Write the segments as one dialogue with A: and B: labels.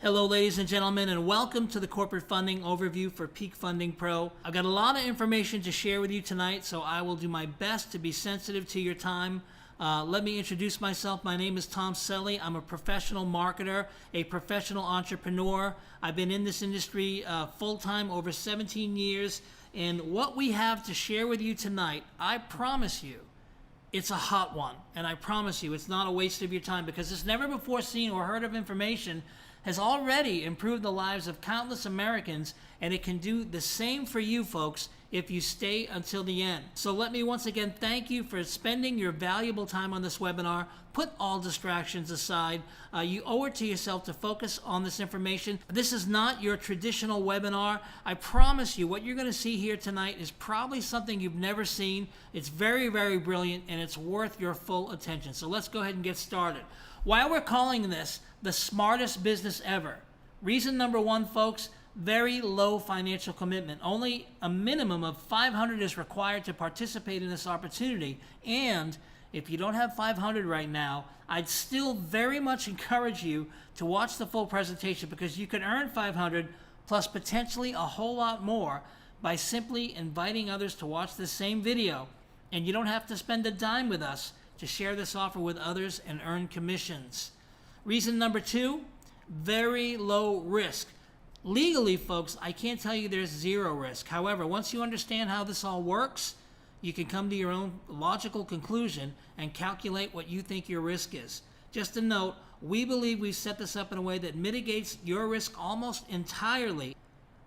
A: Hello, ladies and gentlemen, and welcome to the Corporate Funding Overview for Peak Funding Pro. I've got a lot of information to share with you tonight, so I will do my best to be sensitive to your time. Let me introduce myself. My name is Tom Selly. I'm a professional marketer, a professional entrepreneur. I've been in this industry full-time over 17 years, and what we have to share with you tonight, I promise you, it's a hot one, and I promise you it's not a waste of your time, because this never before seen or heard of information has already improved the lives of countless Americans, and it can do the same for you folks if you stay until the end. So let me once again thank you for spending your valuable time on this webinar. Put all distractions aside. You owe it to yourself to focus on this information. This is not your traditional webinar. I promise you what you're going to see here tonight is probably something you've never seen. It's very, very brilliant, and it's worth your full attention. So let's go ahead and get started. Why we're calling this the smartest business ever. Reason number one, folks, very low financial commitment. Only a minimum of $500 is required to participate in this opportunity. And if you don't have $500 right now, I'd still very much encourage you to watch the full presentation, because you can earn $500 plus potentially a whole lot more by simply inviting others to watch the same video. And you don't have to spend a dime with us to share this offer with others and earn commissions. Reason number two, very low risk. Legally, folks, I can't tell you there's zero risk. However, once you understand how this all works, you can come to your own logical conclusion and calculate what you think your risk is. Just a note, we believe we've set this up in a way that mitigates your risk almost entirely.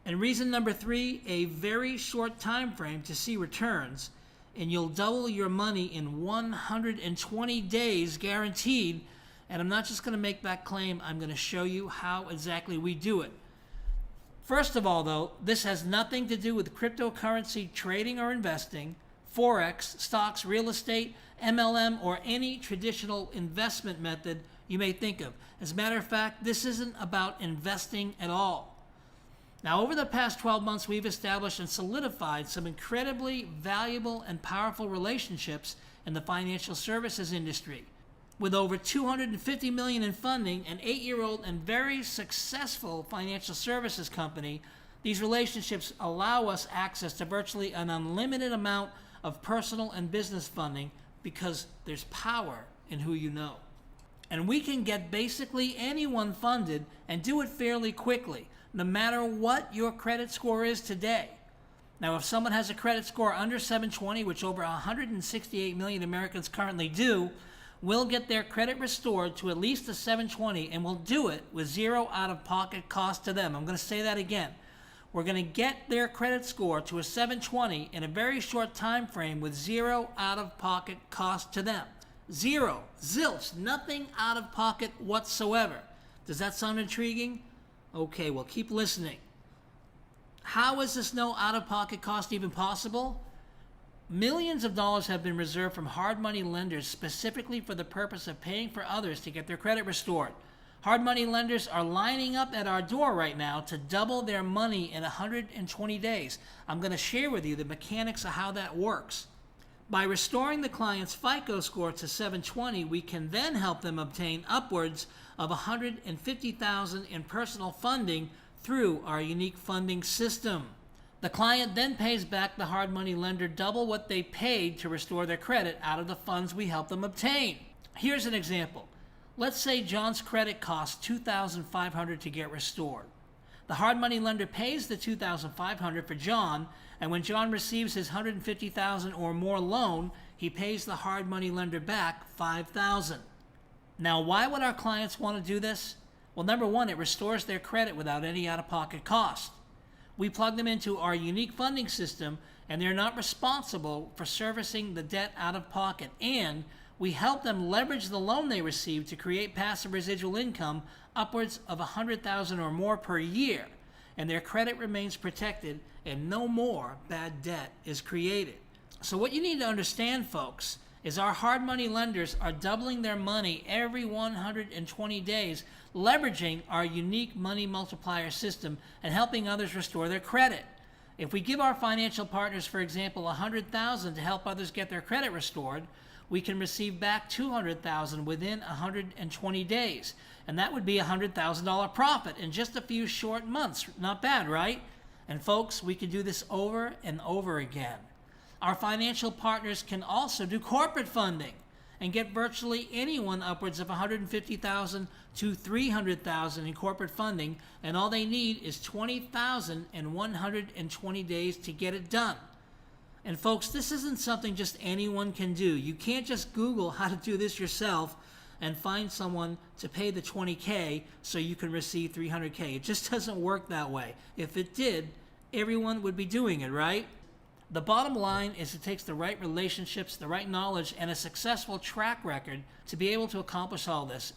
A: And reason number three, a very short time frame to see returns, and you'll double your money in 120 days guaranteed. And I'm not just going to make that claim, I'm going to show you how exactly we do it. First of all, though, this has nothing to do with cryptocurrency trading or investing, Forex, stocks, real estate, MLM, or any traditional investment method you may think of. As a matter of fact, this isn't about investing at all. Now, over the past 12 months, we've established and solidified some incredibly valuable and powerful relationships in the financial services industry. With over $250 million in funding, an 8-year-old and very successful financial services company, these relationships allow us access to virtually an unlimited amount of personal and business funding, because there's power in who you know. And we can get basically anyone funded and do it fairly quickly, no matter what your credit score is today. Now, if someone has a credit score under 720, which over 168 million Americans currently do, we'll get their credit restored to at least a 720, and we'll do it with zero out-of-pocket cost to them. I'm going to say that again. We're going to get their credit score to a 720 in a very short time frame with zero out-of-pocket cost to them. Zero, zilch, nothing out of pocket whatsoever. Does that sound intriguing? Okay, well, keep listening. How is this no out-of-pocket cost even possible? Millions of dollars have been reserved from hard money lenders specifically for the purpose of paying for others to get their credit restored. Hard money lenders are lining up at our door right now to double their money in 120 days. I'm going to share with you the mechanics of how that works. By restoring the client's FICO score to 720, we can then help them obtain upwards of $150,000 in personal funding through our unique funding system. The client then pays back the hard money lender double what they paid to restore their credit out of the funds we help them obtain. Here's an example. Let's say John's credit costs $2,500 to get restored. The hard money lender pays the $2,500 for John, and when John receives his $150,000 or more loan, he pays the hard money lender back $5,000. Now, why would our clients want to do this? Well, number one, it restores their credit without any out-of-pocket cost. We plug them into our unique funding system, and they're not responsible for servicing the debt out of pocket. And we help them leverage the loan they receive to create passive residual income upwards of $100,000 or more per year. And their credit remains protected, and no more bad debt is created. So what you need to understand, folks, is our hard money lenders are doubling their money every 120 days, leveraging our unique money multiplier system and helping others restore their credit. If we give our financial partners, for example, $100,000 to help others get their credit restored, we can receive back $200,000 within 120 days. And that would be a $100,000 profit in just a few short months. Not bad, right? And folks, we can do this over and over again. Our financial partners can also do corporate funding and get virtually anyone upwards of $150,000 to $300,000 in corporate funding, and all they need is $20,000 in 120 days to get it done. And folks, this isn't something just anyone can do. You can't just Google how to do this yourself and find someone to pay the $20K so you can receive $300K. It just doesn't work that way. If it did, everyone would be doing it, right? The bottom line is it takes the right relationships, the right knowledge, and a successful track record to be able to accomplish all this.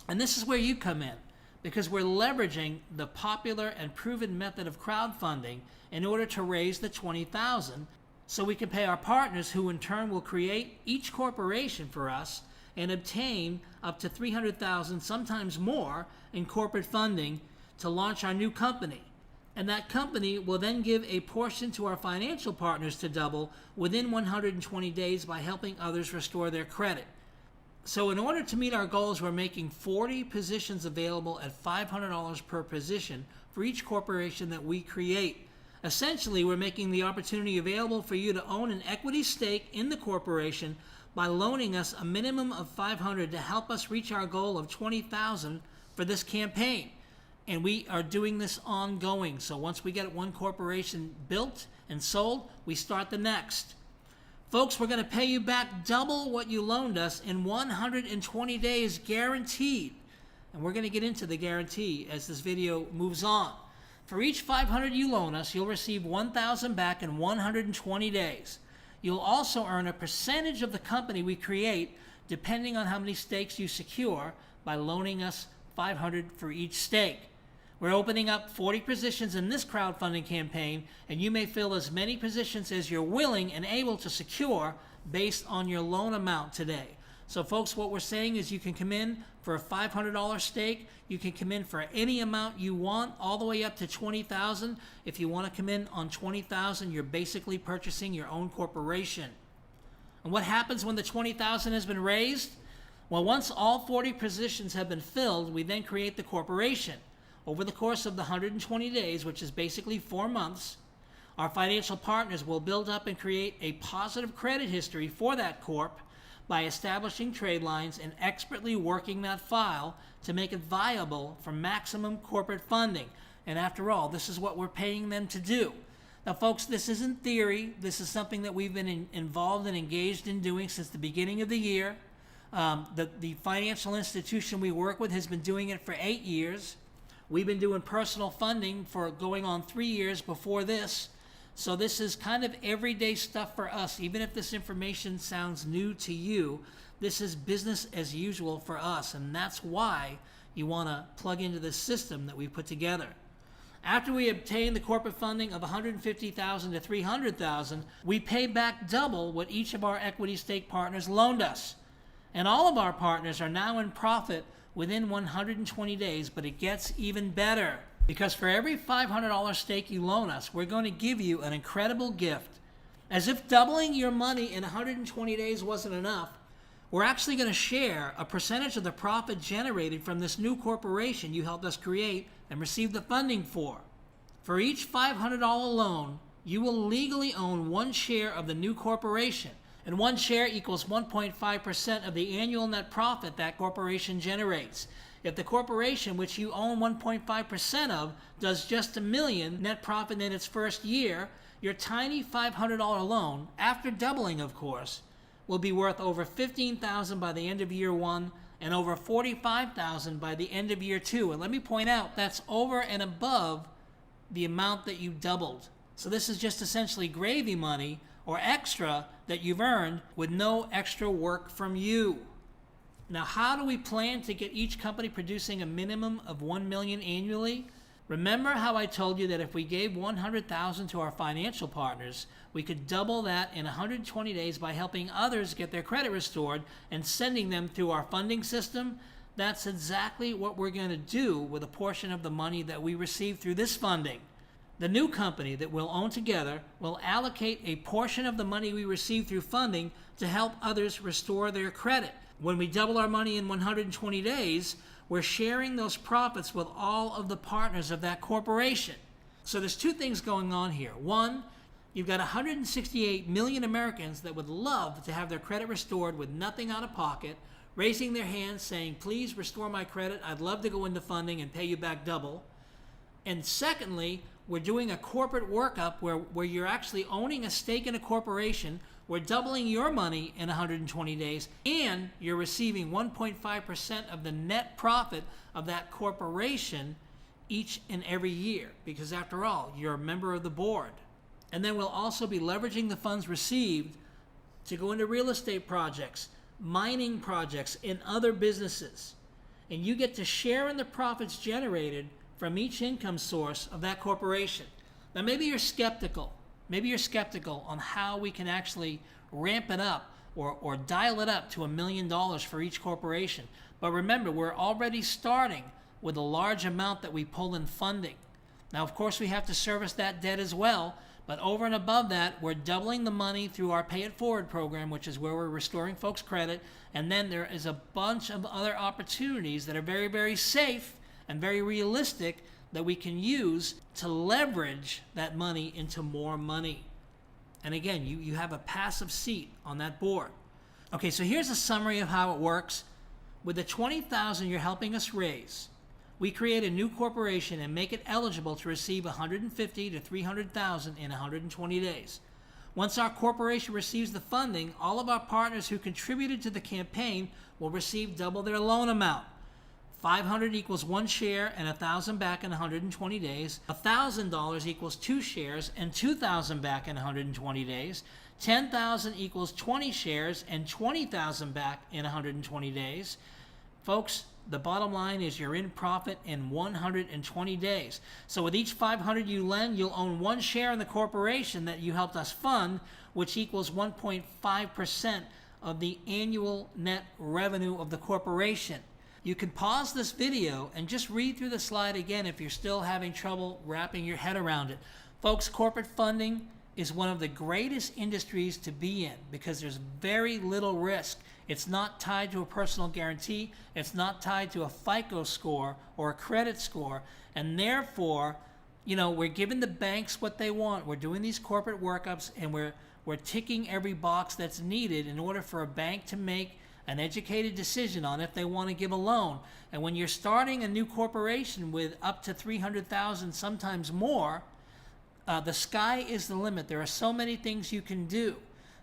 A: And this is where you come in, because we're leveraging the popular and proven method of crowdfunding in order to raise the $20,000 so we can pay our partners, who in turn will create each corporation for us and obtain up to $300,000, sometimes more, in corporate funding to launch our new company. And that company will then give a portion to our financial partners to double within 120 days by helping others restore their credit. So in order to meet our goals, we're making 40 positions available at $500 per position for each corporation that we create. Essentially, we're making the opportunity available for you to own an equity stake in the corporation by loaning us a minimum of $500 to help us reach our goal of $20,000 for this campaign. And we are doing this ongoing. So once we get one corporation built and sold, we start the next. Folks, we're going to pay you back double what you loaned us in 120 days, guaranteed. And we're going to get into the guarantee as this video moves on. For each $500 you loan us, you'll receive $1,000 back in 120 days. You'll also earn a percentage of the company we create, depending on how many stakes you secure, by loaning us $500 for each stake. We're opening up 40 positions in this crowdfunding campaign, and you may fill as many positions as you're willing and able to secure based on your loan amount today. So folks, what we're saying is you can come in for a $500 stake. You can come in for any amount you want, all the way up to $20,000. If you want to come in on $20,000, you're basically purchasing your own corporation. And what happens when the $20,000 has been raised? Well, once all 40 positions have been filled, we then create the corporation. Over the course of the 120 days, which is basically 4 months, our financial partners will build up and create a positive credit history for that corp by establishing trade lines and expertly working that file to make it viable for maximum corporate funding. And after all, this is what we're paying them to do. Now, folks, this isn't theory. This is something that we've been involved and engaged in doing since the beginning of the year. The financial institution we work with has been doing it for 8 years. We've been doing personal funding for going on 3 years before this. So this is kind of everyday stuff for us. Even if this information sounds new to you, this is business as usual for us. And that's why you want to plug into this system that we put together. After we obtain the corporate funding of $150,000 to $300,000, we pay back double what each of our equity stake partners loaned us. And all of our partners are now in profit within 120 days, but it gets even better. Because for every $500 stake you loan us, we're going to give you an incredible gift. As if doubling your money in 120 days wasn't enough, we're actually going to share a percentage of the profit generated from this new corporation you helped us create and receive the funding for. For each $500 loan, you will legally own 1 share of the new corporation. And 1 share equals 1.5% of the annual net profit that corporation generates. If the corporation, which you own 1.5% of, does just $1 million net profit in its first year, your tiny $500 loan, after doubling of course, will be worth over $15,000 by the end of year 1 and over $45,000 by the end of year 2. And let me point out, that's over and above the amount that you doubled. So this is just essentially gravy money or extra that you've earned with no extra work from you. Now, how do we plan to get each company producing a minimum of $1 million annually? Remember how I told you that if we gave $100,000 to our financial partners, we could double that in 120 days by helping others get their credit restored and sending them through our funding system? That's exactly what we're going to do with a portion of the money that we receive through this funding. The new company that we'll own together will allocate a portion of the money we receive through funding to help others restore their credit. When we double our money in 120 days, we're sharing those profits with all of the partners of that corporation. So there's two things going on here. One, you've got 168 million Americans that would love to have their credit restored with nothing out of pocket, raising their hands saying, please restore my credit. I'd love to go into funding and pay you back double. And secondly, we're doing a corporate workup where you're actually owning a stake in a corporation. We're doubling your money in 120 days, and you're receiving 1.5% of the net profit of that corporation each and every year, because after all, you're a member of the board. And then we'll also be leveraging the funds received to go into real estate projects, mining projects, and other businesses. And you get to share in the profits generated from each income source of that corporation. Now, maybe you're skeptical. Maybe you're skeptical on how we can actually ramp it up or dial it up to $1 million for each corporation. But remember, we're already starting with a large amount that we pull in funding. Now, of course, we have to service that debt as well, but over and above that, we're doubling the money through our Pay It Forward program, which is where we're restoring folks' credit. And then there is a bunch of other opportunities that are very, very safe and very realistic that we can use to leverage that money into more money. And again, you have a passive seat on that board. Okay, so here's a summary of how it works. With the $20,000 you're helping us raise, we create a new corporation and make it eligible to receive $150,000 to $300,000 in 120 days. Once our corporation receives the funding, all of our partners who contributed to the campaign will receive double their loan amount. 500 equals 1 share and 1,000 back in 120 days. $1,000 equals 2 shares and 2,000 back in 120 days. 10,000 equals 20 shares and 20,000 back in 120 days. Folks, the bottom line is you're in profit in 120 days. So with each 500 you lend, you'll own 1 share in the corporation that you helped us fund, which equals 1.5% of the annual net revenue of the corporation. You can pause this video and just read through the slide again if you're still having trouble wrapping your head around it. Folks, corporate funding is one of the greatest industries to be in because there's very little risk. It's not tied to a personal guarantee. It's not tied to a FICO score or a credit score. And therefore, we're giving the banks what they want. We're doing these corporate workups and we're ticking every box that's needed in order for a bank to make an educated decision on if they want to give a loan. And when you're starting a new corporation with up to $300,000, sometimes more, the sky is the limit. There are so many things you can do.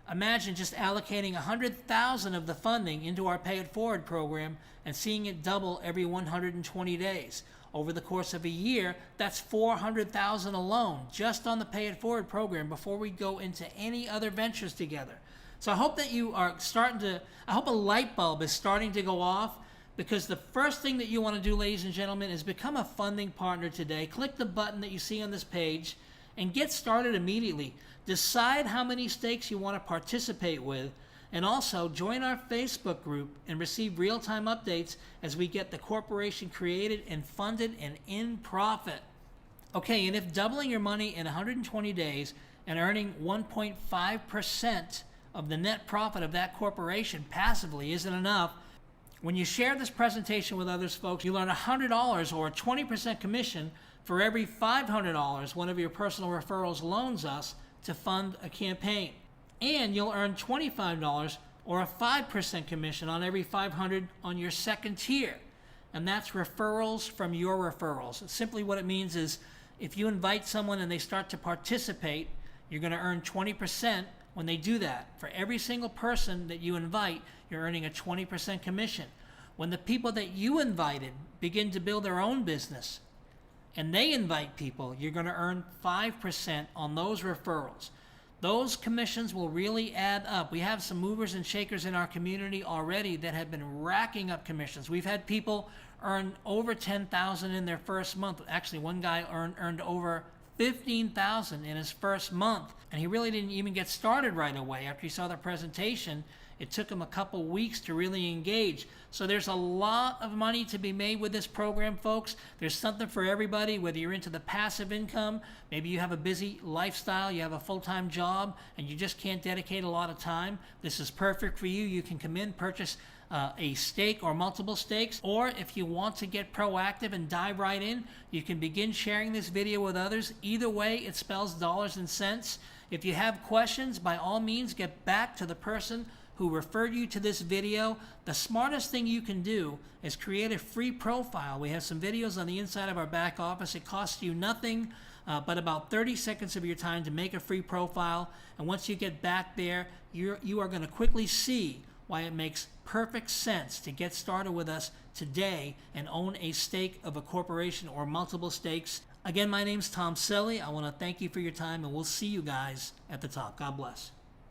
A: Imagine just allocating $100,000 of the funding into our Pay It Forward program and seeing it double every 120 days. Over the course of a year, that's $400,000 alone just on the Pay It Forward program before we go into any other ventures together. So I hope that you are I hope a light bulb is starting to go off, because the first thing that you want to do, ladies and gentlemen, is become a funding partner today. Click the button that you see on this page and get started immediately. Decide how many stakes you want to participate with, and also join our Facebook group and receive real-time updates as we get the corporation created and funded and in profit. Okay, and if doubling your money in 120 days and earning 1.5% of the net profit of that corporation passively isn't enough, when you share this presentation with others, folks, you learn $100 or a 20% commission for every $500 one of your personal referrals loans us to fund a campaign. And you'll earn $25 or a 5% commission on every $500 on your second tier. And that's referrals from your referrals. Simply what it means is if you invite someone and they start to participate, you're going to earn 20% when they do that. For every single person that you invite, you're earning a 20% commission. When the people that you invited begin to build their own business and they invite people, you're going to earn 5% on those referrals. Those commissions will really add up. We have some movers and shakers in our community already that have been racking up commissions. We've had people earn over $10,000 in their first month. Actually, one guy earned over $15,000 in his first month, and he really didn't even get started right away. After he saw the presentation, It took them a couple weeks to really engage. So there's a lot of money to be made with this program, folks. There's something for everybody, whether you're into the passive income, maybe you have a busy lifestyle, you have a full-time job, and you just can't dedicate a lot of time. This is perfect for you. You can come in, purchase a stake or multiple stakes, or if you want to get proactive and dive right in, you can begin sharing this video with others. Either way, it spells dollars and cents. If you have questions, by all means, get back to the person who referred you to this video. The smartest thing you can do is create a free profile. We have some videos on the inside of our back office. It costs you nothing but about 30 seconds of your time to make a free profile. And once you get back there, you are going to quickly see why it makes perfect sense to get started with us today and own a stake of a corporation or multiple stakes. Again, my name's Tom Selly. I want to thank you for your time, and we'll see you guys at the top. God bless.